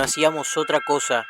no hacíamos otra cosa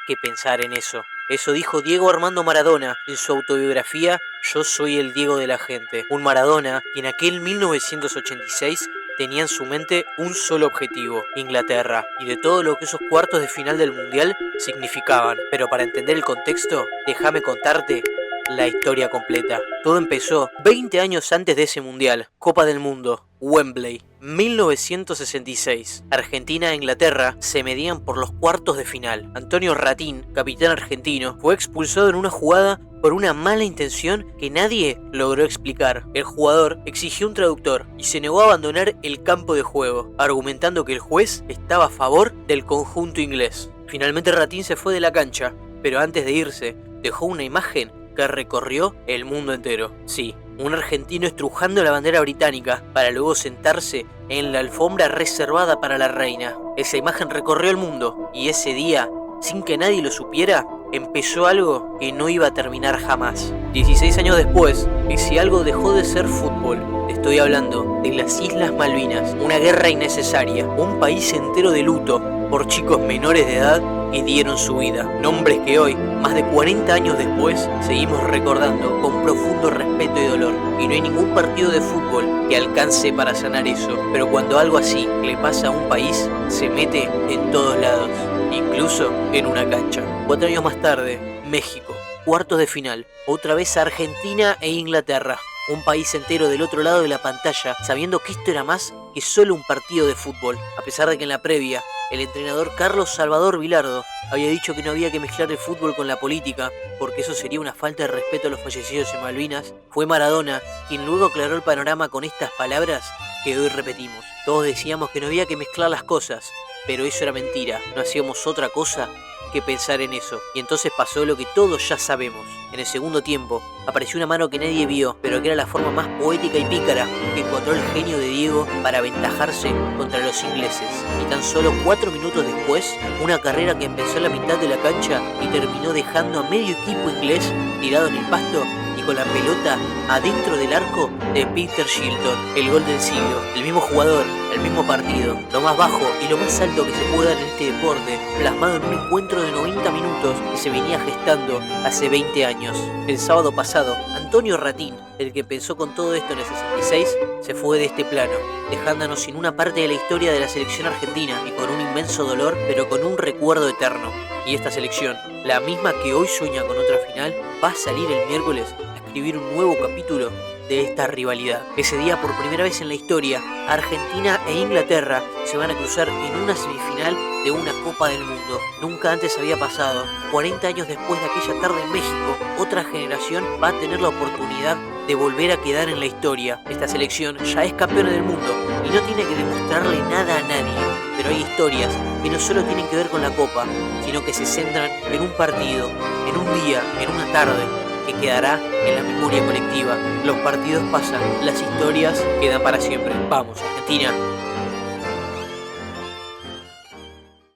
que pensar en eso. Eso dijo Diego Armando Maradona en su autobiografía Yo soy el Diego de la gente. Un Maradona que en aquel 1986 tenía en su mente un solo objetivo, Inglaterra, y de todo lo que esos cuartos de final del Mundial significaban. Pero para entender el contexto, déjame contarte la historia completa. Todo empezó 20 años antes de ese Mundial. Copa del Mundo, Wembley, 1966. Argentina e Inglaterra se medían por los cuartos de final. Antonio Ratín, capitán argentino, fue expulsado en una jugada por una mala intención que nadie logró explicar. El jugador exigió un traductor y se negó a abandonar el campo de juego, argumentando que el juez estaba a favor del conjunto inglés. Finalmente Ratín se fue de la cancha, pero antes de irse dejó una imagen que recorrió el mundo entero. Sí, un argentino estrujando la bandera británica para luego sentarse en la alfombra reservada para la reina. Esa imagen recorrió el mundo y ese día, sin que nadie lo supiera, empezó algo que no iba a terminar jamás. 16 años después, ese algo dejó de ser fútbol. Estoy hablando de las Islas Malvinas, una guerra innecesaria, un país entero de luto por chicos menores de edad que dieron su vida. Nombres que hoy, más de 40 años después, seguimos recordando con profundo respeto y dolor. Y no hay ningún partido de fútbol que alcance para sanar eso. Pero cuando algo así le pasa a un país, se mete en todos lados, incluso en una cancha. 4 años más tarde, México, cuartos de final, otra vez Argentina e Inglaterra. Un país entero del otro lado de la pantalla, sabiendo que esto era más que solo un partido de fútbol. A pesar de que en la previa, el entrenador Carlos Salvador Vilardo había dicho que no había que mezclar el fútbol con la política, porque eso sería una falta de respeto a los fallecidos en Malvinas, fue Maradona quien luego aclaró el panorama con estas palabras que hoy repetimos. Todos decíamos que no había que mezclar las cosas, pero eso era mentira, no hacíamos otra cosa que pensar en eso. Y entonces pasó lo que todos ya sabemos. En el segundo tiempo apareció una mano que nadie vio, pero que era la forma más poética y pícara que encontró el genio de Diego para aventajarse contra los ingleses. Y tan solo 4 minutos después, una carrera que empezó a la mitad de la cancha y terminó dejando a medio equipo inglés tirado en el pasto y con la pelota adentro del arco de Peter Shilton. El gol del siglo, el mismo jugador, el mismo partido, lo más bajo y lo más alto que se puede dar en este deporte, plasmado en un encuentro de 90 minutos que se venía gestando hace 20 años. El sábado pasado, Antonio Ratín, el que pensó con todo esto en el 66, se fue de este plano, dejándonos sin una parte de la historia de la selección argentina y con un inmenso dolor, pero con un recuerdo eterno. Y esta selección, la misma que hoy sueña con otra final, va a salir el miércoles a escribir un nuevo capítulo de esta rivalidad. Ese día, por primera vez en la historia, Argentina e Inglaterra se van a cruzar en una semifinal de una Copa del Mundo. Nunca antes había pasado. 40 años después de aquella tarde en México, otra generación va a tener la oportunidad de volver a quedar en la historia. Esta selección ya es campeona del mundo y no tiene que demostrarle nada a nadie. Pero hay historias que no solo tienen que ver con la Copa, sino que se centran en un partido, en un día, en una tarde, que quedará en la memoria colectiva. Los partidos pasan, las historias quedan para siempre. Vamos, Argentina,